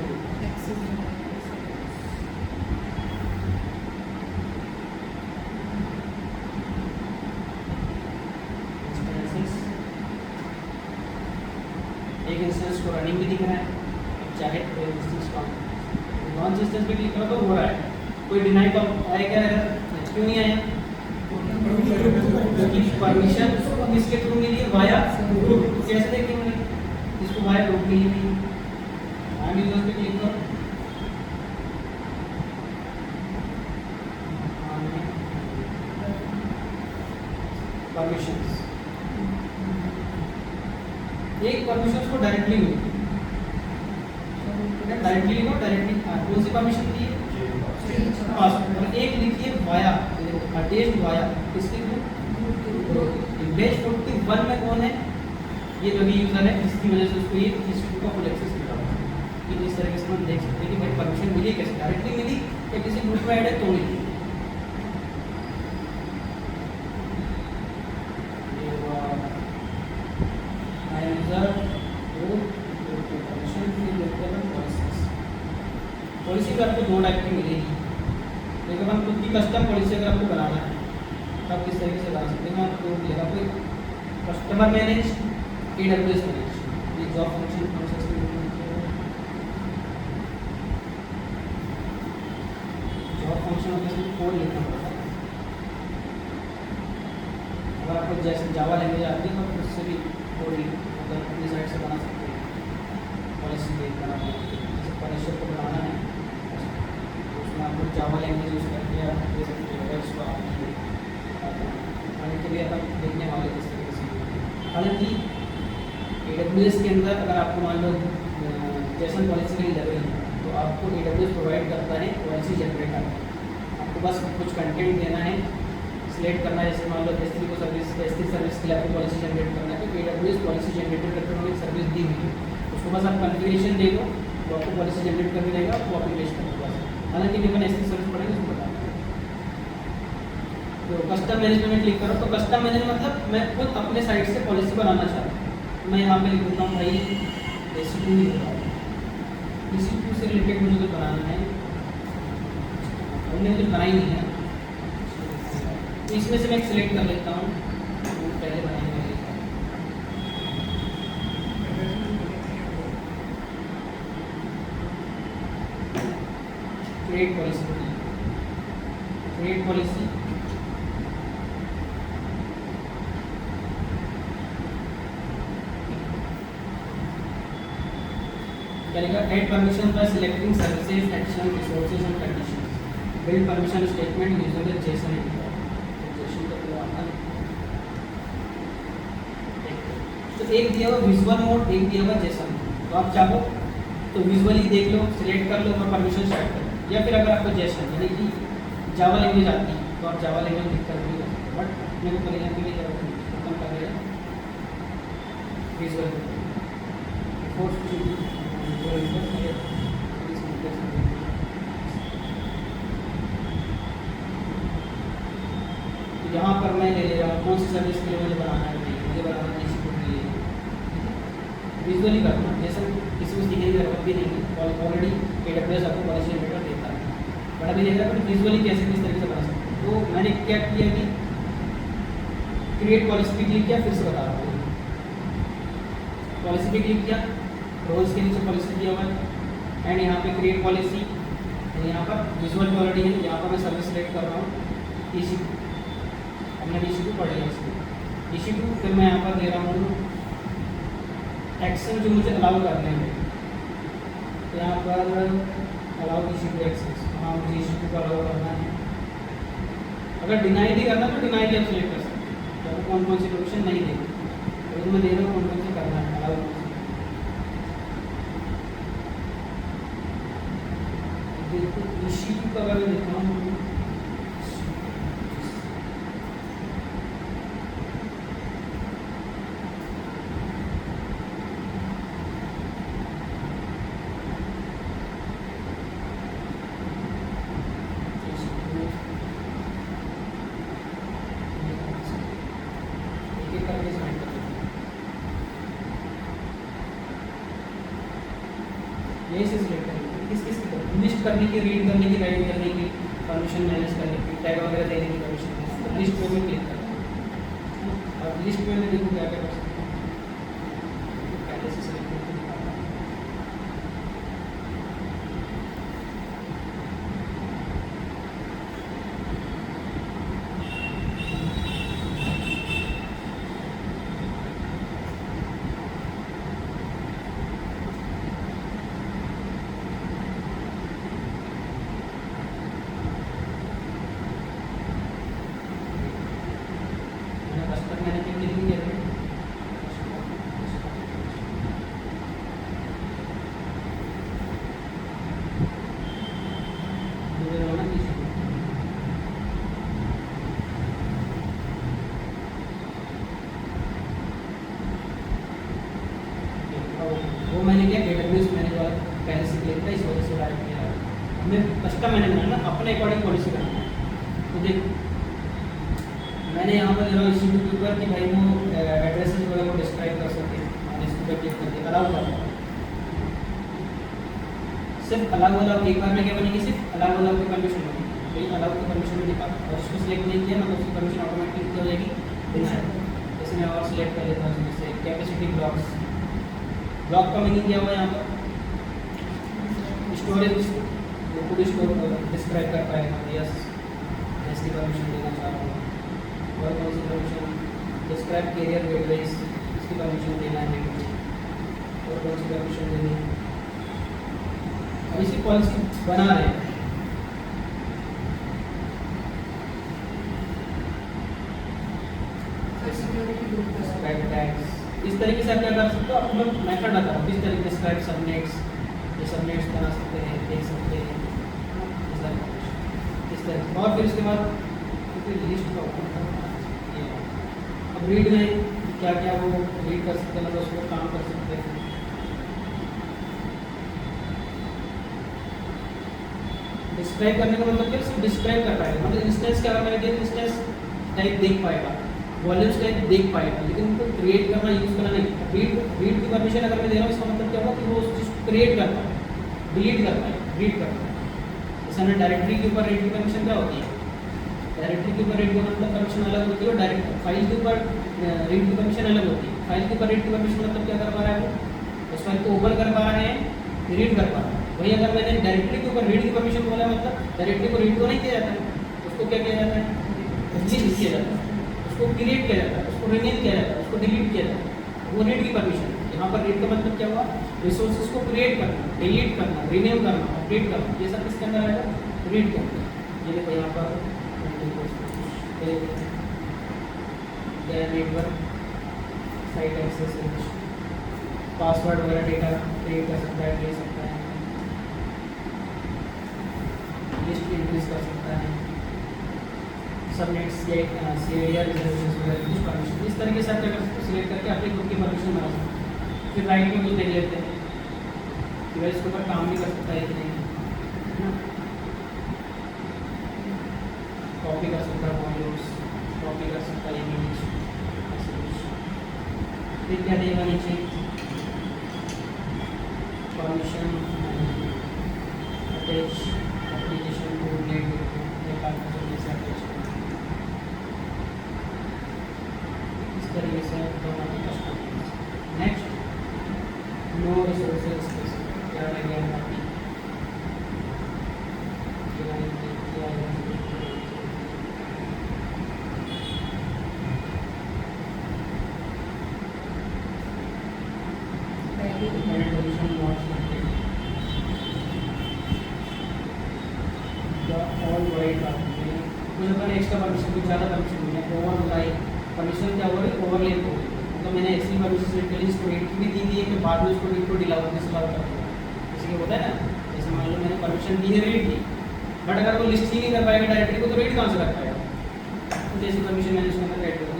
एक इंस्टेंस को रनिंग भी दिख रहा है, चाहे कोई इंस्टेंस काउंट लॉन्च इंस्टेंस पे क्लिक करो तो हो रहा है। कोई डिनाई का आया क्या एरर, क्यों नहीं आया? क्योंकि परमिशन किसके थ्रू मिली है? Via group. कैसे देखेंगे इसको? वाया ग्रुप मिली हुई है। आगे यूजर पे क्लिक करो, परमिशंस, एक परमिशन को डायरेक्टली मिली, डायरेक्टली नो डायरेक्टली कौन सी परमिशन दी है? पासवर्ड। और एक लिखिए वाया, अटैच्ड वाया, किसके थ्रू? बेस 41 में कौन है? ये जो भी यूजर है जिसकी वजह से उसको ये हिस्ट्री का फुल एक्सेस मिला हुआ है। कि इस तरीके से हम देख सकते हैं कि भाई परमिशन मिली कैसे, डायरेक्टली मिली या किसी ग्रुप में ऐड है तो मिली। पॉलिसी भी आपको 2 टाइप की मिलेगी, लेकिन हम खुद की कस्टम पॉलिसी अगर आपको बनाना है तो आप किस तरीके से बना सकते हैं? आपको मिलेगा कोई कस्टमर मैनेज, AWS मैनेज, ये job function process job function में कोड लिखना पड़ता है। अगर आपको जैसे जावा लैंग्वेज आती है तो उससे भी कोड मतलब अपनी साइड से बना सकते हैं। पॉलिसी देख कर जैसे पॉलिसी को बनाना है उसमें आपको जावा लैंग्वेज यूज़ करके आप दे सकते हो। इसको आने के लिए आप देखने वाले किस तरीके से। हालांकि AWS के अंदर अगर आपको मान लो जेसन पॉलिसी नहीं लग रही है तो आपको AWS प्रोवाइड करता है पॉलिसी जनरेटर। आपको बस कुछ कंटेंट देना है, सिलेक्ट करना है। जैसे मान लो S3 को S3 सर्विस के लिए आपको पॉलिसी जनरेट करना है तो AWS पॉलिसी जनरेटर करके उन्होंने सर्विस दी हुई है, उसको बस आप कन्फिगरेशन दे दो तो आपको पॉलिसी जनरेट करके देगा, आपको कॉपी पेस्ट कर दो बस। हालांकि जब मैंने S3 सर्विस पढ़ेंगे उसको बता तो कस्टम मैनेजमेंट में क्लिक करो तो कस्टम मैनेजमेंट मतलब मैं खुद अपने साइड से पॉलिसी बनाना चाहता हूँ। मैं यहाँ पे लिख देता हूँ भाई EC2 ही होगा, EC2 से रिलेटेड मुझे तो बनाना है, हमने मुझे बनाई नहीं है तो इसमें से मैं सिलेक्ट कर लेता हूँ। पहले बनाएंगे क्रिएट पॉलिसी, क्रिएट पॉलिसी करेगा। Add permission bye selecting services, action, resources and conditions, build permission statement user with Jason तो एक दिया हुआ विजुअल मोड, एक दिया हुआ जेसन मोड। तो आप चाहो तो विजुअली देख लो, सिलेक्ट कर लो और परमिशन स्टार्ट कर लो, या फिर अगर आपको जेसन यानी कि जावा लैंग्वेज आती है तो आप जावा लैंग्वेज लिख कर भी कर सकते हो। बट मेरे को करेगा के लिए खत्म कर देगा विजुअल तो यहाँ पर मैं ले ले रहा हूँ कौन सी सर्विस के लिए मुझे बनाना है, मुझे बनाना है EC2 के लिए। विजुअली करना जैसे किसी को सीखने की जरूरत भी नहीं है, ऑलरेडी AWS आपको पॉलिसी जनरेटर देता है। बट अभी देख रहा है विजुअली कैसे किस तरीके से बना सकते हैं। तो मैंने क्या किया कि क्रिएट पॉलिसी पे क्लिक किया, फिर से बता रहा हूँ पॉलिसी पे क्लिक किया, रोल्स के नीचे पॉलिसी दिया हुआ है एंड यहाँ पे क्रिएट पॉलिसी, यहाँ पर विजुअल पे ऑलरेडी है, यहाँ पर मैं सर्विस सेलेक्ट कर रहा हूँ EC2, हमने EC2 पढ़ लिया इसको EC2। फिर मैं यहाँ पर दे रहा हूँ एक्शन जो मुझे अलाउ करने हैं, तो यहाँ पर अलाउ EC2 एक्सेस, हाँ मुझे EC2 को अलाउ करना है। अगर डिनाई भी करना तो डिनाई भी आप सिलेक्ट कर सकते हैं, तो आपको कौन कौन सी परमिशन नहीं देगी तो मैं दे रहा हूँ कौन कौन से करना है अलाउ। EC2 का अगर मैं देखता हूँ ऐसे सिलेक्ट करेंगे किस किस की लिस्ट करने की, रीड करने की, राइट करने की, परमिशन मैनेज करने की, टैग वगैरह देने की परमिशन, तो लिस्ट पे भी क्लिक करना है। अब लिस्ट में देखो क्या क्या कर सकते हैं, पहले से सिलेक्ट करके दिखाता हूँ। कस्टमर मैंने क्या क्लिक किया था, मुझे रोना किसी को। वो मैंने क्या डेटाबेस मैनेज वाला पहले से क्लिक था, इस वजह से डायरेक्ट किया। हमें कस्टम मैनेज करना अपने अकॉर्डिंग पॉलिसी करना है। तो देख मैंने यहाँ पर दे रहा हूँ इंस्टीट्यूट के ऊपर कि भाई वो एड्रेसेस वगैरह को डिस्क्राइब कर सकते हैं, मैंने इसको पे क्लिक करके अलाउ कर दिया। सिर्फ अलाउ वाला एक बार में क्या बनेगी, सिर्फ अलाउ वाला की परमिशन बनेगी, भाई अलाउ की परमिशन में दिखा और उसको सिलेक्ट नहीं किया मतलब उसकी परमिशन ऑटोमेटिक हो जाएगी बिना है। जैसे मैं और सिलेक्ट कर लेता हूँ, जैसे कैपेसिटी ब्लॉक्स, ब्लॉक का मीनिंग क्या हुआ यहाँ पर, स्टोरेज खुद स्टोर डिस्क्राइब कर पाएगा, यस इसकी परमिशन देना चाह रहा हूँ। और कौन सी परमिशन, डिस्क्राइब कैरियर गेटवेज, इसकी परमिशन देना है, और कौन सी परमिशन देनी है। अब इसी पॉलिसी बना रहे हैं। डिस्क्राइब टैग्स, इस तरीके से आप क्या कर सकते हो, आप लोग मेथड आता है किस तरीके डिस्क्राइब सबनेट्स, ये सबनेट्स बना सकते हैं, देख सकते हैं इस तरह। और फिर उसके बाद लिस्ट का ओपन करना है। अब रीड में क्या क्या वो रीड कर सकते हैं, मतलब उसको काम कर सकते हैं। डिस्क्राइब करने का मतलब क्या, सिर्फ डिस्क्राइब कर पाएगा, मतलब इंस्टेंस क्या करना है, इंस्टेंस टाइप देख पाएगा, वॉल्यूम्स टाइप देख पाएगा, लेकिन उनको क्रिएट करना यूज करना नहीं। रीड की परमिशन अगर मैं दे रहा हूँ, इसका मतलब क्या होगा कि वो उस चीज़ को क्रिएट कर पाए, डिलीट कर पाए, रीड कर पाए। जैसे हमने डायरेक्टरी के ऊपर रीड की परमिशन क्या होती है, डायरेक्टरी के ऊपर रीड का मतलब परमिशन अलग होती है, और डायरेक्ट फाइल के ऊपर रीड की परमिशन अलग होती है। फाइल के ऊपर रीड की परमिशन मतलब क्या कर पा रहा है, वो उस फाइल को ओपन कर पा रहे हैं, रीड कर पा रहा है। वही अगर मैंने डायरेक्टरी के ऊपर रीड की परमिशन बोला, मतलब डायरेक्टरी को रीड तो नहीं किया जाता है, उसको क्या किया जाता है, डिलीट किया जाता है, उसको क्रिएट किया जाता है, उसको रिनेम किया जाता है, उसको डिलीट किया जाता है, वो रीड की परमिशन। यहाँ पर रीड का मतलब क्या हुआ, रिसोर्सेज को क्रिएट करना, डिलीट करना, रिनेम करना, अपडेट करना, ये सब किसके अंदर आएगा, रीड के अंदर। ये देखो यहाँ पर नेटवर्क साइट एक्सेस, पासवर्ड वगैरह डेटा क्रिएट कर सकता है, ले सकता है, लिस्ट इंक्रीज कर सकता है, सबनेट्स या सीरियल रिजर्वेशन वगैरह कुछ परमिशन। इस तरीके से आप क्या कर सकते हो, सिलेक्ट करके अपनी खुद की परमिशन बना सकते हैं। फिर राइट में कुछ देख लेते हैं कि भाई इसके ऊपर काम भी कर सकता है कि नहीं, है ना। कॉपी कर सकता है वॉल्यूम्स, कॉपी कर सकता है इमेज, फिर क्या देगा नीचे, परमिशन अटैच एप्लीकेशन को अपडेट जैसे अटैच इस तरीके से नेक्स्ट नो रिसोर्सेज क्या रह गया बाकी एक्स्ट्रा परमिशन कुछ ज़्यादा परमिशन मिला, ओवर लाइक परमिशन क्या हो रही है, ओवरले हो गई। मतलब मैंने ऐसी परमिशन सेट करी जिसको रीड भी दी है, कि बाद में उसको रीड को डिलाउ कर दिया, जैसे कि होता है ना। जैसे मान लो मैंने परमिशन दी है रीड की, बट अगर वो लिस्ट ही नहीं कर पाएगा डायरेक्टरी को, तो रीड कहाँ से कर पाएगा। तो जैसी परमिशन मैंने उसके अंदर ऐड कर दी,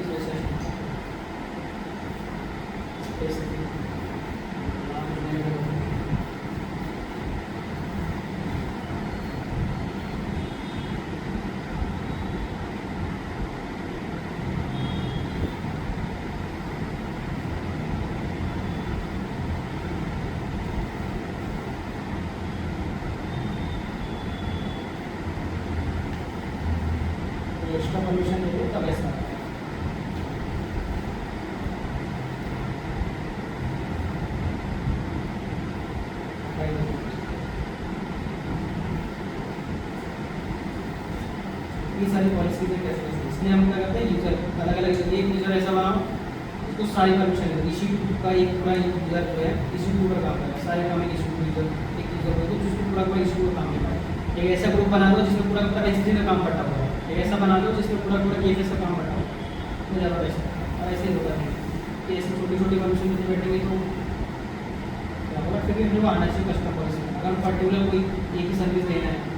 एक्स्ट्रा परमिशन दे दो तब ऐसा ये सारी पॉलिसी में कैसे इसलिए हम क्या करते हैं यूजर अलग अलग एक यूजर ऐसा बनाओ उसको सारी परमिशन दे इशू का एक पूरा यूजर जो है इशू पर काम करेगा सारे काम एक इशू यूजर एक यूजर हो तो जिसको पूरा इशू का काम कर पाए एक ऐसा ग्रुप बना दो जिसमें पूरा एचडी का काम बटा हुआ है एक ऐसा बना दो जिसमें पूरा केएफएस का काम बटा हुआ है तो ज़्यादा बेस्ट और ऐसे ही होगा कि ऐसे छोटी छोटी परमिशन में बैठेंगे तो क्या होगा फिर भी हम लोग आना चाहिए कस्टमर पॉलिसी अगर पर्टिकुलर कोई एक ही सर्विस देना है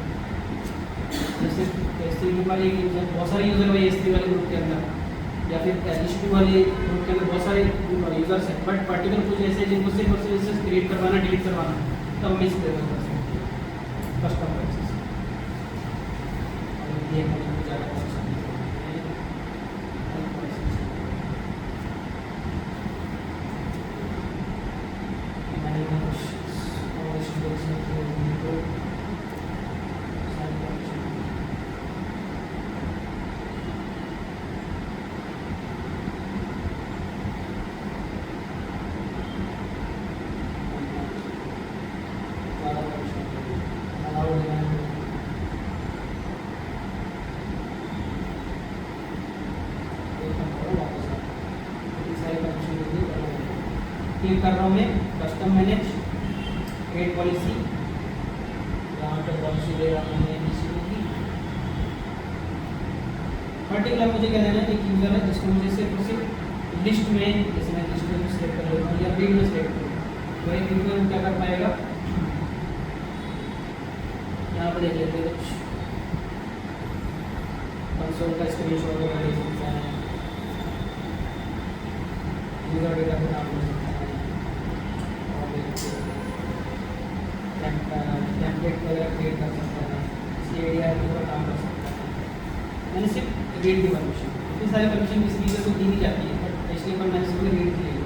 जैसे एस3 वाले यूजर बहुत सारे यूजर है एस3 वाले ग्रुप के अंदर या फिर एच2 वाले ग्रुप के अंदर बहुत सारे यूजर्स हैं बट पर्टिकुलर कुछ ऐसे हैं जिनको सिर्फ और सिर्फ क्रिएट करवाना डिलीट करवाना तब हम इस तरह कर सकते हैं कस्टमर पॉलिसी और ये हम लोग ज़्यादा क्लिक कर रहा हूँ मैं कस्टम मैनेज क्रिएट पॉलिसी यहाँ पे पॉलिसी ले रहा हूँ मैं इसी की पर्टिकुलर मुझे क्या देना है एक यूज़र है जिसको मुझे सिर्फ लिस्ट में जैसे मैं लिस्ट में सेलेक्ट कर लेता हूँ या फील्ड में सेलेक्ट करूँ तो एक यूज़र क्या कर पाएगा यहाँ पर देख लेते हैं कुछ कंसोल का स्क्रीनशॉट वगैरह ले सकता है यूज़र डेटा का नाम ले सकता है टेम्पलेट वगैरह क्रिएट कर सकता है CADR के ऊपर काम कर सकता है मैंने सिर्फ रीड की परमिशन इतनी सारी परमिशन किसी यूज़र को दी नहीं जाती है बट इसलिए पर मैंने सिर्फ रीड की लिया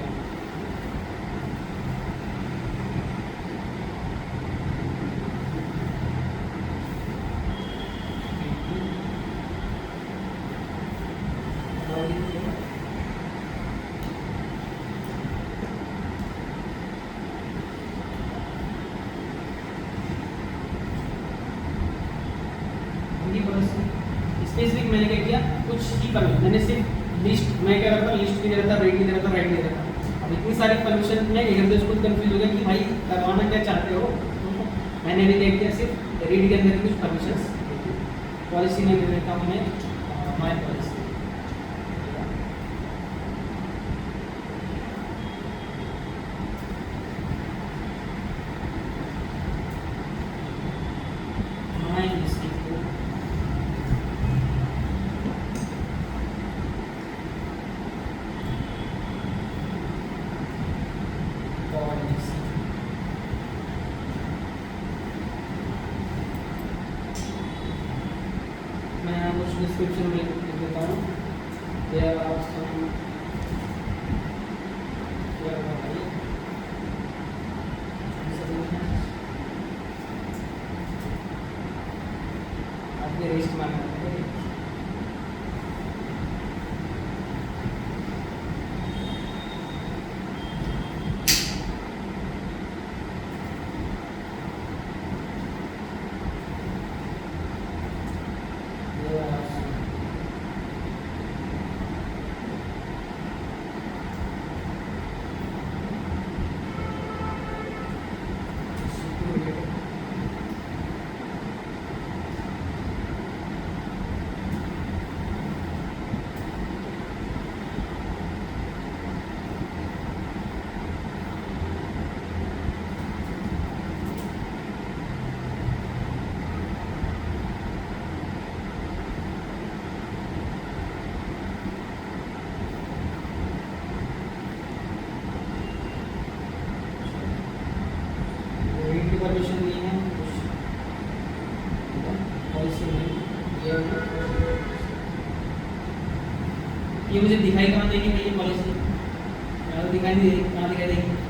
स्पेसिफिक मैंने क्या किया कुछ ही परमिशन मैंने सिर्फ लिस्ट मैं क्या करता हूँ लिस्ट भी दे रहा था रेड भी दे रहा था राइट भी दे रहा था अब इतनी सारी परमिशन में एक तो खुद कंफ्यूज हो गया कि भाई करवाना क्या चाहते हो मैंने भी देख दिया सिर्फ रीड के अंदर कुछ परमिशन पॉलिसी में दे देता हूँ मैं माय पॉलिसी डिस्क्रिप्शन में लिख देता हूँ देयर आर सम आपके रेस्ट मांगा है परमिशन दी है पॉलिसी में ये मुझे दिखाई कहाँ देगी भाई ये पॉलिसी दिखाई नहीं देगी कहाँ दिखाई देगी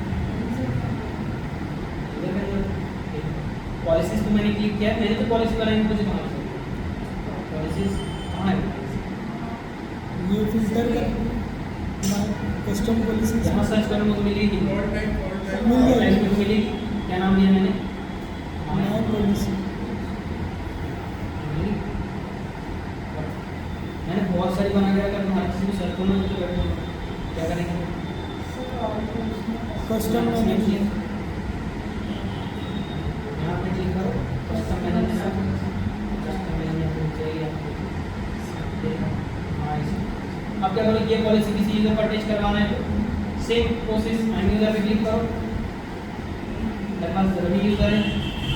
पॉलिसीज को मैंने क्लिक किया मैंने तो पॉलिसी बनाई मुझे कहाँ पॉलिसीज कहाँ है ये फिल्टर कर कस्टम पॉलिसी जहाँ सर्च करूँगा तो मिलेगी, मिल टाइप जाएगी में मिलेगी। क्या नाम दिया मैंने? नया पॉलिसी। मैंने बहुत सारी बना के रखा, हर किसी को सर्च करना तो बैठूँगा, क्या करेंगे? कस्टम मैनेजर यहाँ पे क्लिक करो, कस्टम मैनेजर, कस्टम मैनेजर चाहिए आपको। हाँ, अब क्या करो, ये पॉलिसी किसी यूजर पर अटैच करवाना है तो सेम प्रोसेस एंड यूजर पे क्लिक करो। मेरे पास रवि यूजर है,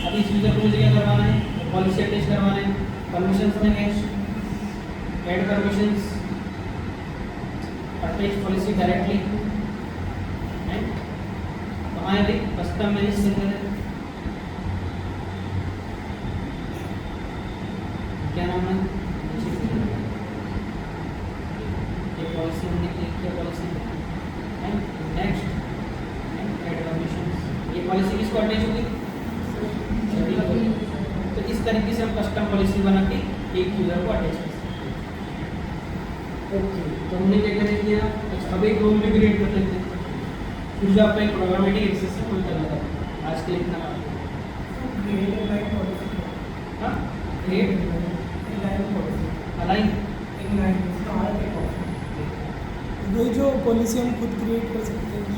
अब इस यूजर को मुझे क्या करवाना है? पॉलिसी अटैच करवाना है। परमिशंस में है, add permissions, attach policy directly, कहाँ है? कस्टम मैनेज सेंटर है। क्या नाम है? ये पॉलिसी हमने क्लिक किया, पॉलिसी नेक्स्ट ऐड परमिशंस। ये पॉलिसी किसको अटैच होगी? सभी को। तो इस तरीके से हम कस्टम पॉलिसी बना के एक यूजर को अटैच कर सकते हैं। ओके, तो हमने क्या क्या किया? अच्छा, अब एक रोल भी क्रिएट कर लेते हैं, फिर जो आपका एक प्रोग्रामेटिक एक्सेस है वो करना था। आज के लिए इतना बात हाँ, क्रिएट अलाइन वही जो पॉलिसी हम खुद क्रिएट कर सकते हैं उसमें।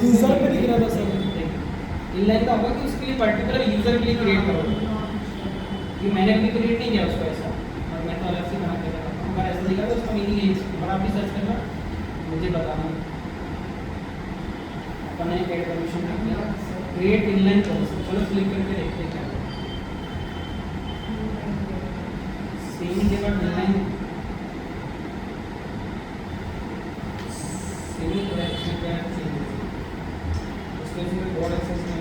यूजर पे दिख रहा था सर। इनलाइन का होगा कि उसके लिए पर्टिकुलर यूजर के लिए क्रिएट करो, कि मैंने अभी क्रिएट नहीं किया उसको ऐसा, और मैं तो अलग से बना के रखा हूँ। अगर ऐसा दिखा तो उसका मीनिंग है इसकी, और आप भी सर्च करना, मुझे बताना। अपने ऐड परमिशन में किया क्रिएट इनलाइन पॉलिसी, चलो क्लिक करके देखते हैं क्या सेम के बाद इनलाइन सेमी करेक्शन क्या है? बोर्ड एक्सेस में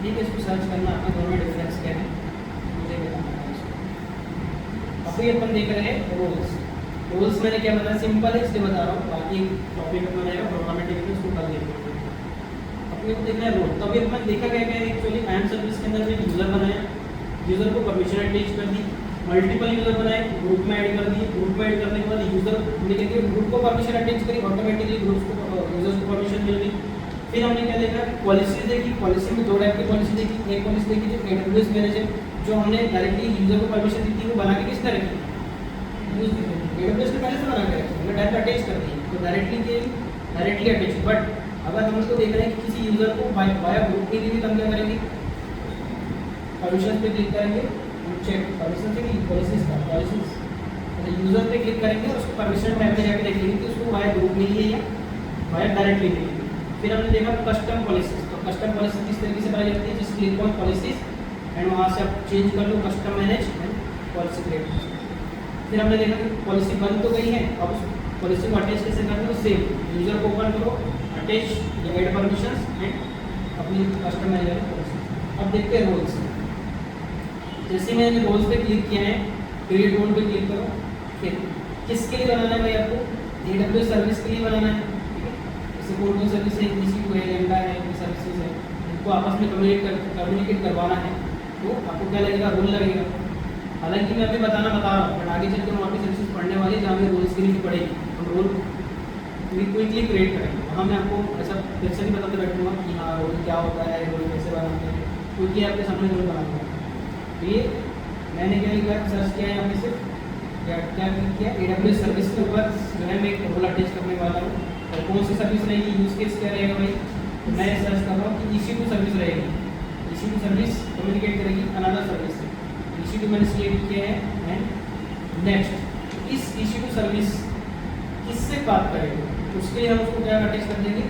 ठीक है, इसको सर्च करना, आपके दोनों में डिफरेंस क्या है मुझे बताना है इसको। अभी अपन देख रहे हैं रोल्स। रोल्स मैंने क्या बताया? सिंपल है इसलिए बता रहा हूँ, बाकी टॉपिक अपना रहेगा प्रोग्रामेटिक, उसको कर लेंगे। अपने को देखना है रोल। तो अभी अपन देखा गया है एक्चुअली एंड सर्विस के अंदर एक यूज़र बनाया, यूज़र को परमिशन अटैच कर दी, मल्टीपल यूज़र बनाए, ग्रुप में ऐड कर दिए, ग्रुप में ऐड करने के बाद यूज़र हमने क्या किया? ग्रुप को परमिशन अटैच करी, ऑटोमेटिकली ग्रुप्स को यूजर्स को परमिशन मिल गई। फिर हमने क्या देखा? पॉलिसी देखी, पॉलिसी में दो टाइप की पॉलिसी देखी। एक पॉलिसी देखी जो AWS मैनेजर, जो हमने डायरेक्टली यूजर को परमिशन दी थी, वो बना के किस तरह की AWS ने पहले से बना के रखी, हमने डायरेक्ट अटैच कर दी, तो डायरेक्टली अटैच। बट अगर हम उसको देख रहे हैं कि किसी यूजर को वाया ग्रुप नहीं दी थी, तो हम क्या करेंगे? परमिशन पे क्लिक करेंगे, चेक परमिशन से कि पॉलिसीज का पॉलिसीज यूजर पे क्लिक करेंगे और उसको परमिशन टाइप में जाके देख लेंगे कि उसको वाया ग्रुप मिली है या वाया डायरेक्टली मिली है। फिर हमने देखा कस्टम पॉलिसीज। तो कस्टम पॉलिसी किस तरीके से बनाई जाती है? जिस क्लिक ऑन पॉलिसीज एंड वहाँ से आप चेंज कर लो custom manage and policy create. फिर हमने देखा कि पॉलिसी बन तो गई है, अब उस पॉलिसी को अटैच कैसे करना है? सेम यूजर को ओपन करो, अटैच या ऐड परमिशंस एंड अपनी कस्टम मैनेजर पॉलिसी। अब देखते हैं रोल्स। जैसे मैंने रोल्स पे क्लिक किया है, क्रिएट रोल पे क्लिक करो। फिर किसके लिए बनाना है भाई? आपको AWS सर्विस के लिए बनाना है, ठीक है? जैसे कोई सर्विस है, EC2 है, लैम्बडा है, सर्विसेज है, इनको आपस में कम्युनिकेट करवाना है, तो आपको क्या लगेगा? रोल लगेगा। हालांकि मैं अभी बता रहा हूँ, बट आगे चल के हम आपकी सर्विसेज पढ़ने वाले जहाँ हमें रोल्स की नहीं पड़ेगी, हम रोल क्विकली क्रिएट करेंगे। वहाँ मैं आपको ऐसा फिर से नहीं बताते बैठूँगा कि हाँ रोल क्या होता है, रोल कैसे बनाते हैं, क्योंकि आपके सामने रोल बनाऊँगा। तो ये मैंने क्या लिखा? सर्च किया है यहाँ पे से क्या क्लिक किया? AWS सर्विस के ऊपर जो है मैं एक रोल अटैच करने वाला हूँ। और कौन सी सर्विस रहेगी? यूज केस क्या रहेगा भाई? तो मैं सर्च कर रहा हूँ कि EC2 सर्विस रहेगी। EC2 सर्विस कम्युनिकेट करेगी अनदर सर्विस से। EC2 मैंने सिलेक्ट किया है एंड नेक्स्ट। इस EC2 सर्विस किससे बात करेगा? उसके लिए हम उसको क्या अटैच कर देंगे?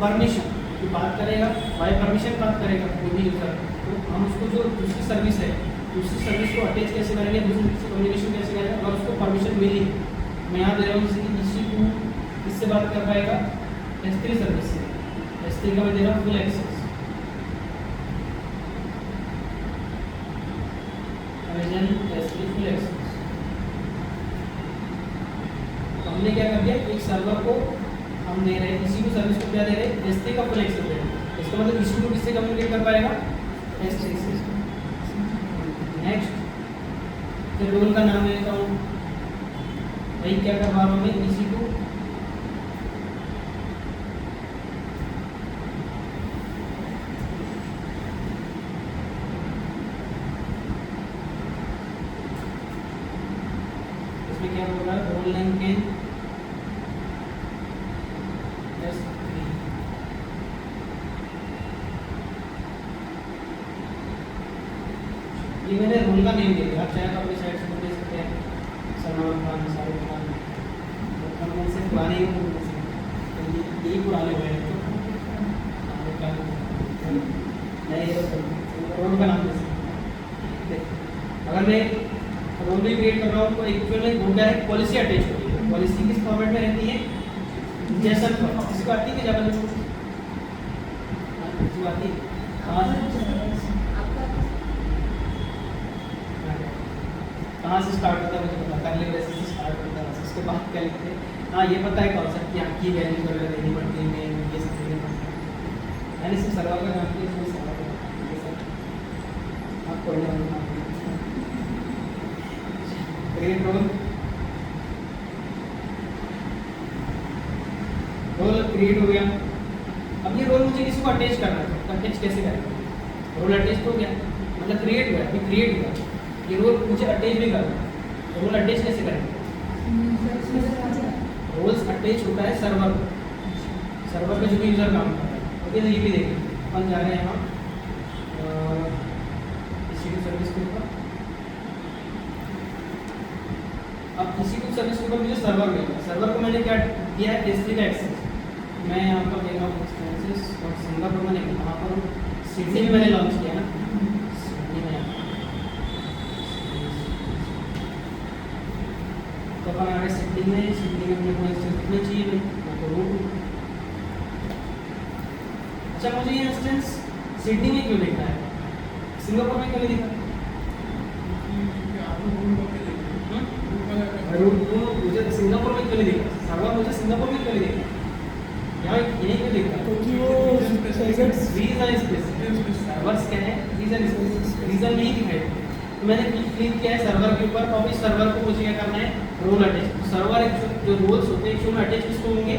परमिशन। जो बात करेगा बाय परमिशन बात करेगा कोई भी यूजर, तो हम उसको जो दूसरी सर्विस है, दूसरी सर्विस को अटैच कैसे करेंगे? दूसरी से कम्युनिकेशन कैसे करेंगे? अगर उसको परमिशन मिली, मैं यहाँ दे रहा हूँ जैसे कि EC2 इससे बात कर पाएगा S3 सर्विस से, S3 का मैं दे रहा हूँ full access, Amazon S3 full access. तो हमने क्या कर दिया? एक सर्वर को हम दे रहे हैं इसी को सर्विस को क्या दे रहे हैं, एस3 का फुल एक्सेस दे रहे हैं। इसका मतलब इसी को किससे कम्युनिकेट कर पाएगा, एस3 से। नेक्स्ट फिर रोल का नाम लेता हूँ, वही क्या करवा रहा हूँ मैं, EC2 इसमें क्या होगा, रोल नेम के S3 ये मैंने रोल का नेम दे दिया। आप चाहे तो अपनी साइड से दे सकते हैं, सलमान खान, शाहरुख खान, कौन से पुराने ही हो यही पुराने हुए हैं तो रोल का नाम दे सकते हैं। अगर मैं रोल भी क्रिएट कर रहा हूँ तो एक्चुअल में वो क्या है, पॉलिसी अटैच होती है। पॉलिसी किस फॉर्मेट में रहती है, जेसन फॉर्मेट। किसी को आती है क्या जावा, किसी को आती है? कहाँ से स्टार्ट होता है मुझे पता, पहले वैसे से स्टार्ट होता है, उसके बाद क्या लिखते हैं, हाँ ये पता है कॉन्सेप्ट कि आपकी वैल्यू वगैरह देनी पड़ती है, ये सब देने पड़ते हैं। मैंने सिर्फ सर्वर का काम किया, इसमें सर्वर का काम किया सर। आप पढ़ने वाले काम क्रिएट रोल, रोल क्रिएट हो गया। अब ये रोल मुझे किसी को अटैच करना है, तो अटैच कैसे करेंगे, रोल अटैच हो गया मतलब क्रिएट हुआ, अभी क्रिएट हुआ, ये रोल मुझे अटैच भी करना है। रोल अटैच कैसे करेंगे, रोल्स अटैच होता है सर्वर पर, सर्वर पे जो भी यूज़र काम करता है। ओके, तो ये भी देखिए अपन जा रहे हैं यहाँ EC2 सर्विस के ऊपर। अब EC2 सर्विस के ऊपर मुझे सर्वर मिलेगा, सर्वर को मैंने क्या दिया है, S3 का एक्सेस। मैं यहाँ पर देख रहा हूँ एक्सपेंसेस, और सिंगापुर में नहीं, वहाँ पर सिडनी में मैंने लॉन्च किया ना, सिडनी में तो अपन आ रहे सिडनी में। सिडनी में अपने को इंस्टेंस कितने चाहिए भाई, तो रूट। अच्छा, मुझे ये इंस्टेंस सिडनी में क्यों देखना है, सिंगापुर में क्यों नहीं दिखा? मुझे तो सिंगापुर में क्यों नहीं दिखा, सर्वर मुझे सिंगापुर में क्यों नहीं दिखा, यहाँ यही क्यों दिख रहा है? क्योंकि वो रीजन स्पेसिफिक सर्वर्स क्या है, रीजन स्पेसिफिक, रीजन नहीं दिखाई। तो मैंने क्लिक किया है सर्वर के ऊपर, और इस सर्वर को मुझे क्या करना है, रोल अटैच। तो सर्वर जो रोल्स होते हैं एक्चुअल में अटैच किसको होंगे,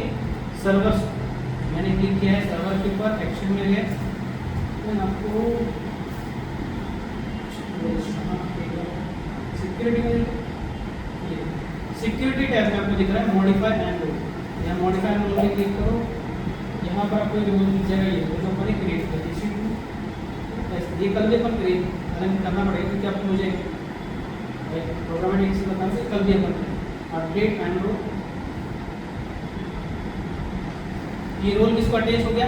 सर्वर्स। मैंने क्लिक किया है सर्वर के ऊपर, एक्शन मिल गया। मैं आपको सिक्योरिटी में, सिक्योरिटी टैब में आपको दिख रहा है मॉडिफाई एंड रोल। यहाँ मॉडिफाई एंड रोल में क्लिक करो, यहाँ पर आपको रोल दिख जाएगा, ये जो अपन ने क्रिएट किया EC2। ये कल भी अपन क्रिएट करना पड़ेगा, क्योंकि आपको मुझे प्रोग्रामिंग से बताना से कल भी अपन अपडेट एंड रोल। ये रोल किसको अटैच हो गया,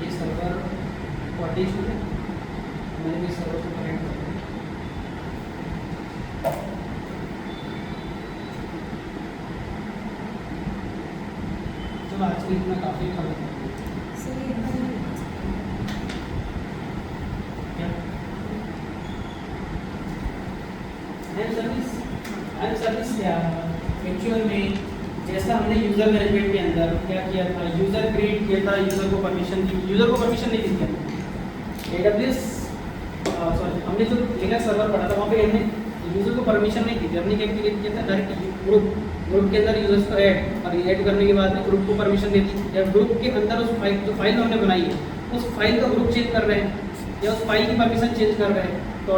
ये सर्वर को अटैच हो गया। मैंने भी सर्वर को कनेक्ट कर दिया। चलो आज के इतना काफ़ी खबर सर्विस क्या एक्चुअल में, जैसा हमने यूज़र मैनेजमेंट के अंदर क्या किया था, यूज़र क्रिएट किया था, यूज़र को परमिशन दी, यूज़र को परमिशन नहीं दी थी। AWS सॉरी, हमने जो लिनक्स सर्वर पढ़ा था वहाँ पे हमने यूज़र को परमिशन नहीं दी थी। हमने क्या किया था, डायरेक्ट ग्रुप के अंदर यूज़र्स को ऐड, और ऐड करने के बाद में ग्रुप को परमिशन देती है। जब ग्रुप के अंदर उस फाइल, जो फाइल हमने बनाई है, उस फाइल का ग्रुप चेंज कर रहे हैं या उस फाइल की परमिशन चेंज कर रहे हैं, तो